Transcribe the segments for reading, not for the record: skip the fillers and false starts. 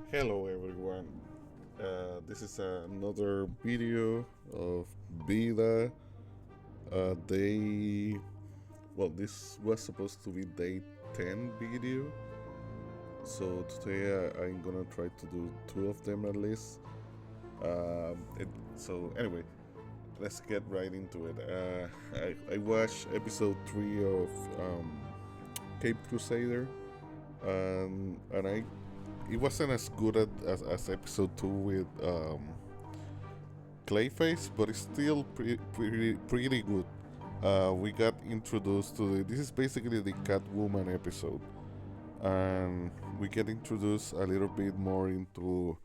Hello everyone. This is another video of Veda. Day. Well, this was supposed to be day 10 video. So today I'm gonna try to do two of them at least. So anyway, let's get right into it. I watched episode 3 of Cape Crusader, and I it wasn't as good as episode 2 with Clayface, but it's still pretty good. We got introduced to this is basically the Catwoman episode, and we get introduced a little bit more into.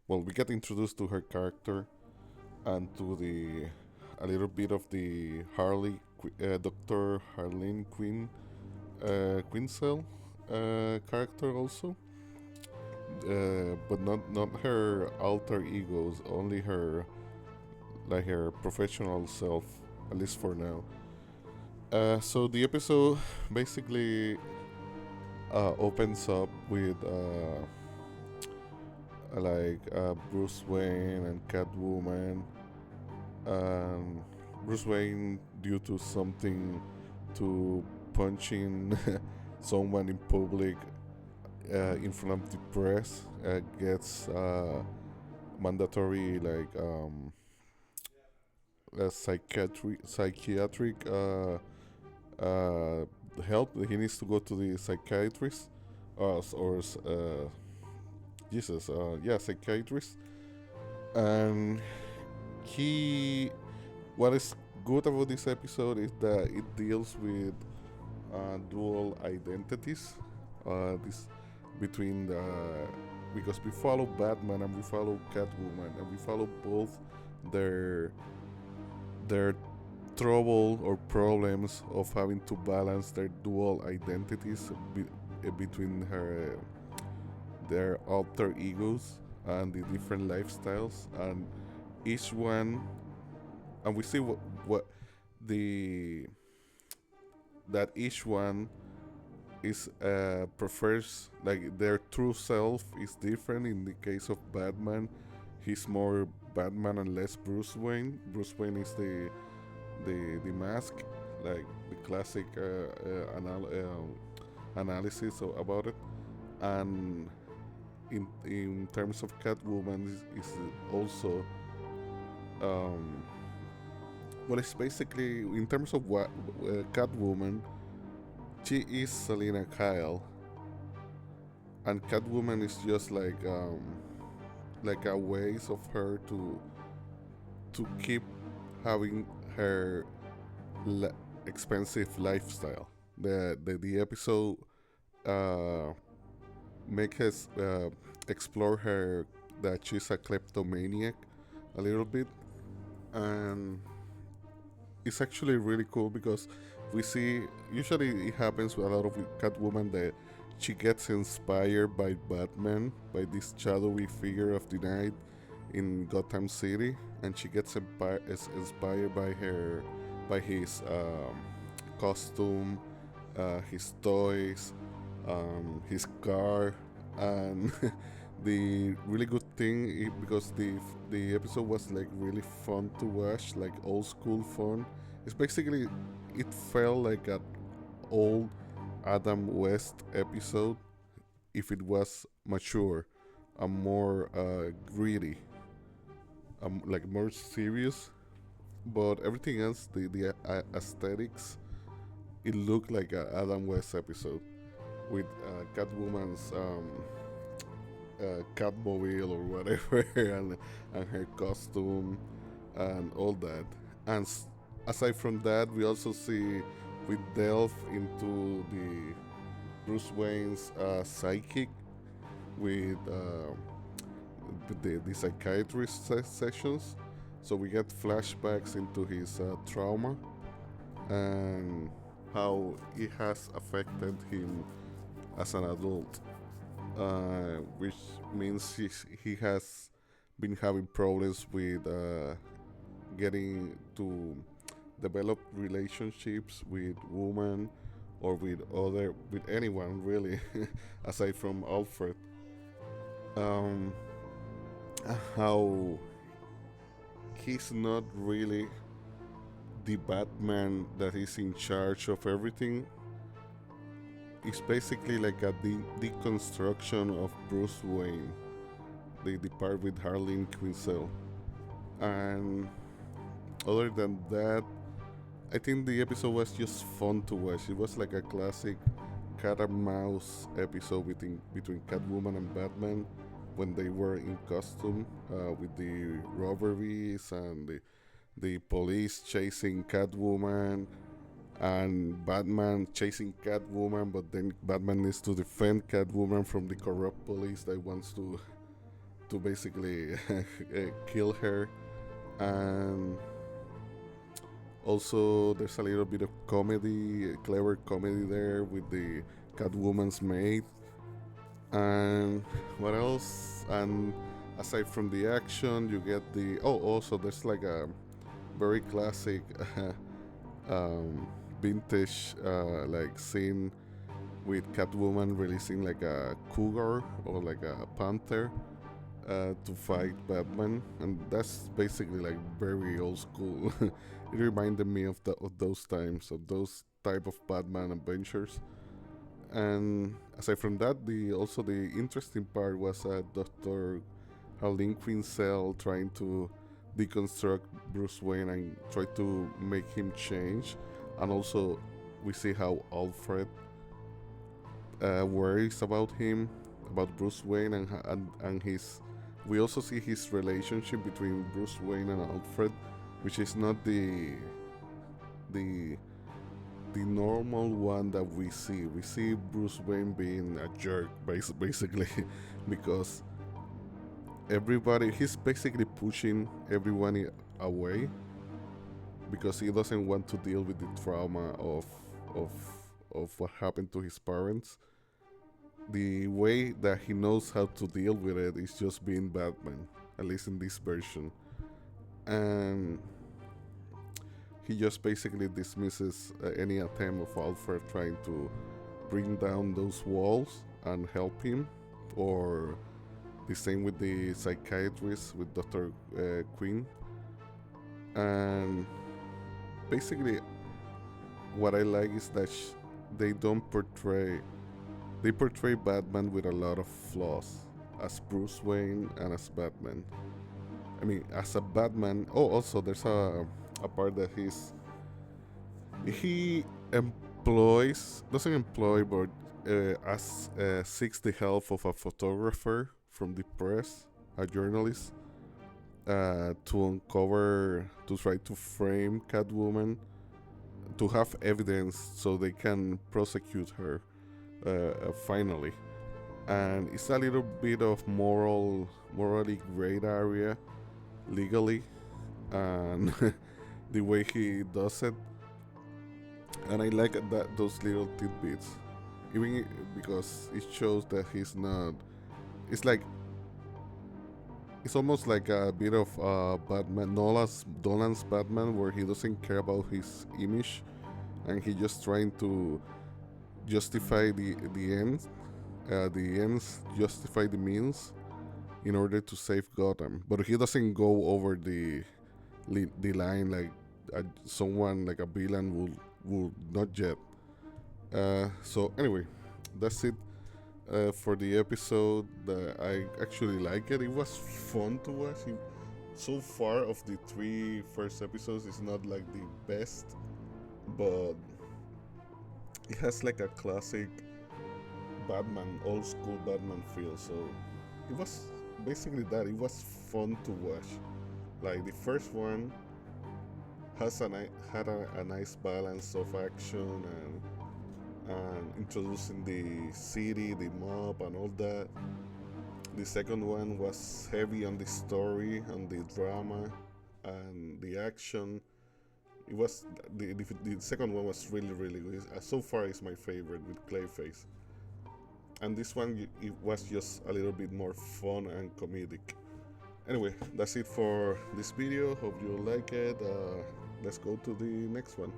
Well, we get introduced to her character and to the a little bit of the Dr. Harleen Quinzel character also, but not her alter egos, only her her professional self, at least for now. So the episode basically opens up with Bruce Wayne and Catwoman. Um, Bruce Wayne, due to something to punching someone in public in front of the press, gets mandatory psychiatric uh, help. He needs to go to the psychiatrist, or Jesus, yeah, psychiatrist. And he, what is good about this episode is that it deals with dual identities. This between the because we follow Batman and we follow Catwoman and we follow both their their trouble or problems of having to balance their dual identities between their alter egos and the different lifestyles, and each one, and we see what the that each one is prefers, like their true self is different. In the case of Batman, he's more Batman and less Bruce Wayne. Bruce Wayne is the mask, like the classic analysis about it. And in terms of Catwoman, is also um, well, it's basically in terms of what Catwoman, she is Selena Kyle, and Catwoman is just like a ways of her to keep having her expensive lifestyle. The episode uh, make us explore her that she's a kleptomaniac a little bit, and it's actually really cool because we see usually it happens with a lot of Catwoman that she gets inspired by Batman, by this shadowy figure of the night in Gotham City, and she gets inspired by his costume, his toys, his car, and the really good thing because the episode was like really fun to watch, like old school fun. It's basically, it felt like an old Adam West episode if it was mature and more gritty, like more serious. But everything else, the aesthetics, it looked like an Adam West episode with Catwoman's Catmobile or whatever, and her costume and all that. And aside from that, we also see we delve into the Bruce Wayne's psychic with the psychiatrist sessions. So we get flashbacks into his trauma and how it has affected him as an adult, which means he has been having problems with getting to develop relationships with women or with anyone really, aside from Alfred. um, how he's not really the Batman that is in charge of everything. It's basically like a deconstruction of Bruce Wayne. They depart with Harleen Quinzel. And other than that, I think the episode was just fun to watch. It was like a classic cat and mouse episode between Catwoman and Batman when they were in costume with the robberies and the police chasing Catwoman and Batman chasing Catwoman, but then Batman needs to defend Catwoman from the corrupt police that wants to basically kill her. And also there's a little bit of comedy, clever comedy there with the Catwoman's maid. And what else? And aside from the action, you get the also there's like a very classic um, vintage like scene with Catwoman releasing like a cougar or like a panther to fight Batman, and that's basically like very old school. It reminded me of those times, of those type of Batman adventures. And aside from that, the interesting part was Doctor Harleen Quinzel trying to deconstruct Bruce Wayne and try to make him change, and also we see how Alfred worries about him, about Bruce Wayne, and his. We also see his relationship between Bruce Wayne and Alfred, which is not the the normal one that we see. We see Bruce Wayne being a jerk, basically, because he's basically pushing everyone away because he doesn't want to deal with the trauma of of what happened to his parents. The way that he knows how to deal with it is just being Batman, at least in this version. And he just basically dismisses any attempt of Alfred trying to bring down those walls and help him, or the same with the psychiatrist, with Dr. Quinn. And basically, what I like is that they don't portray they portray Batman with a lot of flaws as Bruce Wayne and as Batman. I mean, as a Batman. Oh, also there's a part that he employs doesn't employ but seeks the help of a photographer from the press, a journalist, to try to frame Catwoman, to have evidence so they can prosecute her finally. And it's a little bit of morally gray area legally, and the way he does it. And I like those little tidbits, even because it shows that he's not. It's like it's almost like a bit of Batman, Nolan's Batman, where he doesn't care about his image, and he just trying to justify the ends justify the means in order to save Gotham. But he doesn't go over the line like someone like a villain would not yet. So anyway, that's it for the episode. I actually like it. It was fun to watch. So far of the three first episodes, it's not like the best, but it has like a classic Batman, old school Batman feel. So it was basically that. It was fun to watch. Like the first one had a nice balance of action and introducing the city, the mob, and all that. The second one was heavy on the story, on the drama, and the action. It was the second one was really good. So far, it's my favorite with Clayface. And this one, it was just a little bit more fun and comedic. Anyway, that's it for this video. Hope you like it. Let's go to the next one.